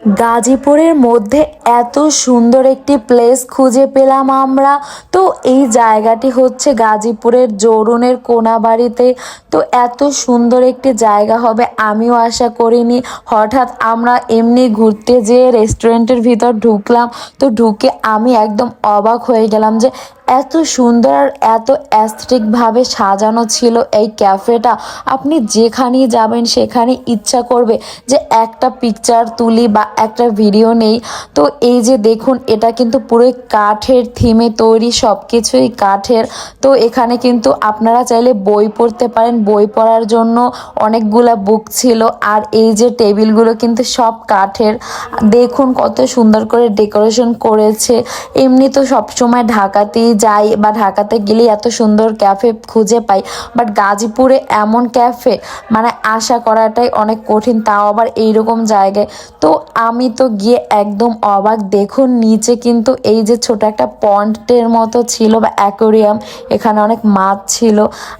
গাজীপুরের মধ্যে এত সুন্দর একটি প্লেস খুঁজে পেলাম আমরা। তো এই জায়গাটি হচ্ছে গাজীপুরের জোরুনের কোনাবাড়িতে। তো এত সুন্দর একটি জায়গা হবে আমিও আশা করিনি। হঠাৎ আমরা এমনি ঘুরতে যেয়ে রেস্টুরেন্টের ভিতর ঢুকলাম। তো ঢুকে আমি একদম অবাক হয়ে গেলাম যে এত সুন্দর আর এত অ্যাস্থেটিকভাবে সাজানো ছিল এই ক্যাফেটা। আপনি যেখানেই যাবেন সেখানে ইচ্ছা করবে যে একটা পিকচার তুলি বা একটা ভিডিও নেই। তো এই যে দেখুন, এটা কিন্তু পুরো কাঠের থিমে তৈরি, সব কিছুই কাঠের। তো এখানে কিন্তু আপনারা চাইলে বই পড়তে পারেন, বই পড়ার জন্য অনেকগুলা বুক ছিল। আর এই যে টেবিলগুলো কিন্তু সব কাঠের। দেখুন কত সুন্দর করে ডেকোরেশন করেছে। এমনি তো সবসময় ঢাকাতেই যাই বা ঢাকাতে গেলে এত সুন্দর ক্যাফে খুঁজে পাই, বাট গাজীপুরে এমন ক্যাফে মানে আশা করাটাই অনেক কঠিন, তাও আবার এইরকম জায়গায়। তো আমি তো গিয়ে একদম অবাক। দেখুন নিচে কিন্তু এই যে ছোট একটা পন্ডের মতো ছিল বা অ্যাকোরিয়াম, এখানে অনেক মাছ ছিল।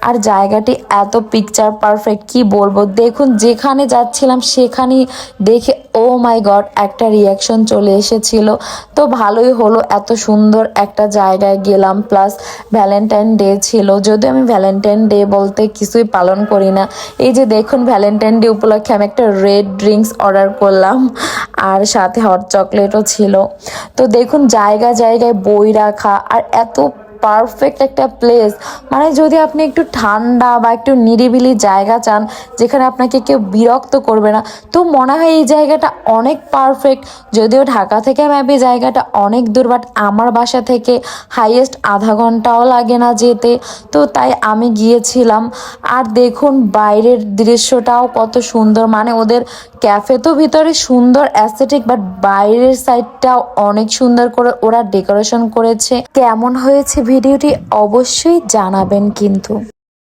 আর জায়গাটি এত পিকচার পারফেক্ট কি বলবো। দেখুন যেখানে যাচ্ছিলাম সেখানেই দেখে ও মাই গড একটা রিয়াকশন চলে এসেছিল। তো ভালোই হলো, এত সুন্দর একটা জায়গায় গেলাম। প্লাস ভ্যালেন্টাইন ডে ছিল, যদিও আমি ভ্যালেন্টাইন ডে বলতে কিছুই পালন করি না। এই যে দেখুন ভ্যালেন্টাইন ডে উপলক্ষে আমি একটা রেড ড্রিঙ্কস অর্ডার করলাম, আর সাথে হট চকলেটও ছিল। তো দেখুন জায়গায় জায়গায় বই রাখা, আর এত পারফেক্ট একটা প্লেস। মানে যদি আপনি একটু ঠান্ডা বা একটু নিরিবিলি জায়গা চান যেখানে আপনাকে কেউ বিরক্ত করবে না, তো মনে হয় এই জায়গাটা অনেক পারফেক্ট। যদিও ঢাকা থেকে মেবি জায়গাটা অনেক দূর, বাট আমার বাসা থেকে হাইয়েস্ট আধা ঘন্টাও লাগে না যেতে। তো তাই আমি গিয়েছিলাম। আর দেখুন বাইরের দৃশ্যটাও কত সুন্দর। মানে ওদের ক্যাফে তো ভিতরে সুন্দর অ্যাস্থেটিক, বাট বাইরের সাইডটাও অনেক সুন্দর করে ওরা ডেকোরেশন করেছে। কেমন হয়েছে ভিডিওটি অবশ্যই জানাবেন কিন্তু।